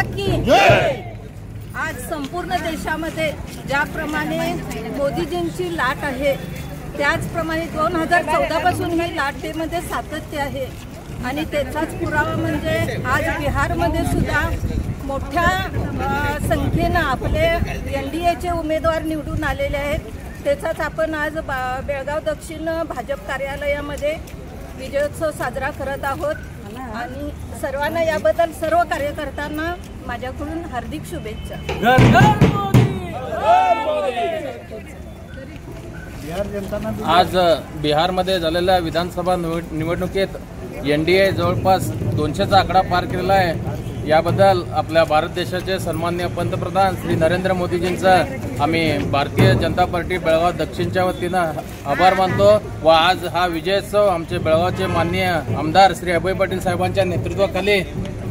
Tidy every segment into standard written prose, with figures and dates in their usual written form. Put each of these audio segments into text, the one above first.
की आज संपूर्ण देशामध्ये ज्याप्रमाणे मोदीजींची लाट आहे त्याचप्रमाणे 2014 पासून ही लाटेमध्ये सातत्य आहे आणि त्याचाच पुरावा म्हणजे आज बिहारमध्ये सुद्धा मोठ्या संख्येनं आपले NDAचे उमेदवार निवडून आलेले आहेत। त्याचाच आपण आज बेळगाव दक्षिण भाजप कार्यालयामध्ये विजयोत्सव साजरा करत आहोत आणि सर्वांना याबद्दल सर्व कार्यकर्त्यांना माझ्याकडून हार्दिक शुभेच्छा। आज बिहारमध्ये झालेल्या विधानसभा निवडणुकीत NDA जवळपास 200चा आकडा पार केलेला आहे। याबद्दल आपल्या भारत देशाचे सन्माननीय पंतप्रधान श्री नरेंद्र मोदीजींचा आम्ही भारतीय जनता पार्टी बेळगाव दक्षिणच्या वतीनं आभार मानतो व आज हा विजयोत्सव आमचे बेळगावचे माननीय आमदार श्री अभय पाटील साहेबांच्या नेतृत्वाखाली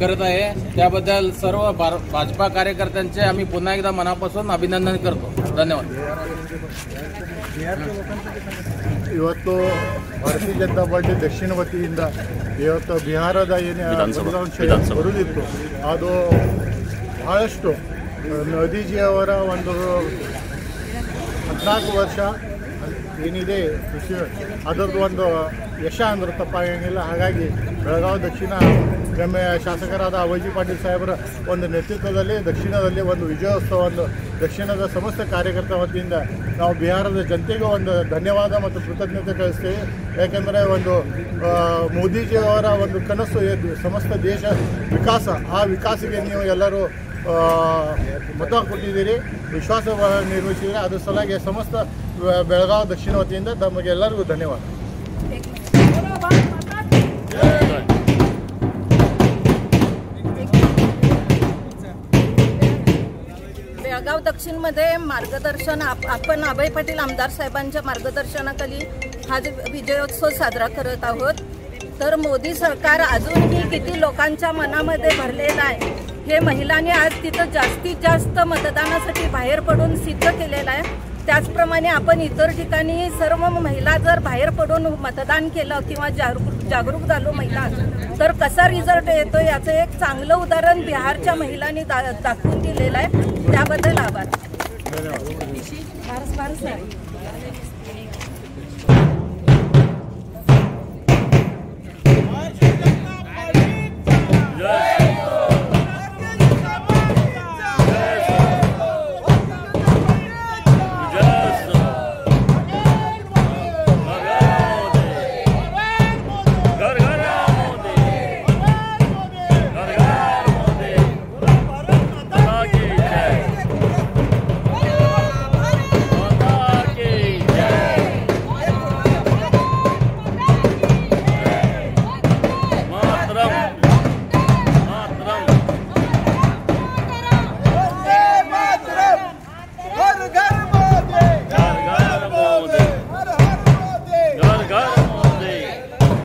करत आहे। त्याबद्दल सर्व भाजपा कार्यकर्त्यांचे आम्ही पुन्हा एकदा मनापासून अभिनंदन करतो। धन्यवाद। ಇವತ್ತು ಭಾರತೀಯ ಜನತಾ ಪಾರ್ಟಿ ದಕ್ಷಿಣ ವತಿಯಿಂದ ಇವತ್ತು ಬಿಹಾರದ ಏನು ಫಲಿತಾಂಶ ಬರುತ್ತಿತ್ತು ಅದು ಬಹಳಷ್ಟು ಮೋದಿಜಿಯವರ ಒಂದು 14 ವರ್ಷ ಏನಿದೆ ಅದರದ್ದು ಒಂದು ಯಶ ಅಂದ್ರೆ ತಪ್ಪಾಗಂಗಿಲ್ಲ। ಹಾಗಾಗಿ ಬೆಳಗಾವಿ ದಕ್ಷಿಣ ಗಮ್ಯ ಶಾಸಕರಾದ ಅಭಯಜಿ ಪಾಟೀಲ್ ಸಾಹೇಬರ ಒಂದು ನೇತೃತ್ವದಲ್ಲಿ ದಕ್ಷಿಣದಲ್ಲಿ ಒಂದು ವಿಜಯೋತ್ಸವವನ್ನು ದಕ್ಷಿಣದ ಸಮಸ್ತ ಕಾರ್ಯಕರ್ತರ ವತಿಯಿಂದ ನಾವು ಬಿಹಾರದ ಜನತೆಗೆ ಒಂದು ಧನ್ಯವಾದ ಮತ್ತು ಕೃತಜ್ಞತೆ ಕಳಿಸ್ತೇವೆ। ಯಾಕೆಂದರೆ ಒಂದು ಮೋದಿಜಿಯವರ ಒಂದು ಕನಸು ಸಮಸ್ತ ದೇಶ ವಿಕಾಸ, ಆ ವಿಕಾಸಕ್ಕೆ ನೀವು ಎಲ್ಲರೂ ಮತ ಕೊಟ್ಟಿದ್ದೀರಿ, ವಿಶ್ವಾಸ ನಿರ್ವಹಿಸಿದ್ದೀರಿ। ಅದರ ಸಲುವಾಗಿ ಸಮಸ್ತ ಬೆಳಗಾವಿ ದಕ್ಷಿಣ ವತಿಯಿಂದ ತಮಗೆಲ್ಲರಿಗೂ ಧನ್ಯವಾದ। बेळगाव दक्षिणमध्ये मार्गदर्शन आपण अभय पाटील आमदार साहेबांच्या मार्गदर्शनाखाली हा विजयोत्सव साजरा करत आहोत। तर मोदी सरकार अजूनही किती लोकांच्या मनामध्ये भरलेलं आहे हे महिलांनी आज तिथं जास्तीत जास्त मतदानासाठी बाहेर पडून सिद्ध केलेलं आहे। त्याचप्रमाणे आपण इतर ठिकाणी सर्व महिला जर बाहेर पडून मतदान केलं किंवा जागरूक झालो महिला तर कसा रिझल्ट येतो याचं एक चांगलं उदाहरण बिहारच्या महिलांनी दाखवून दिलेलं आहे। त्याबद्दल आभार।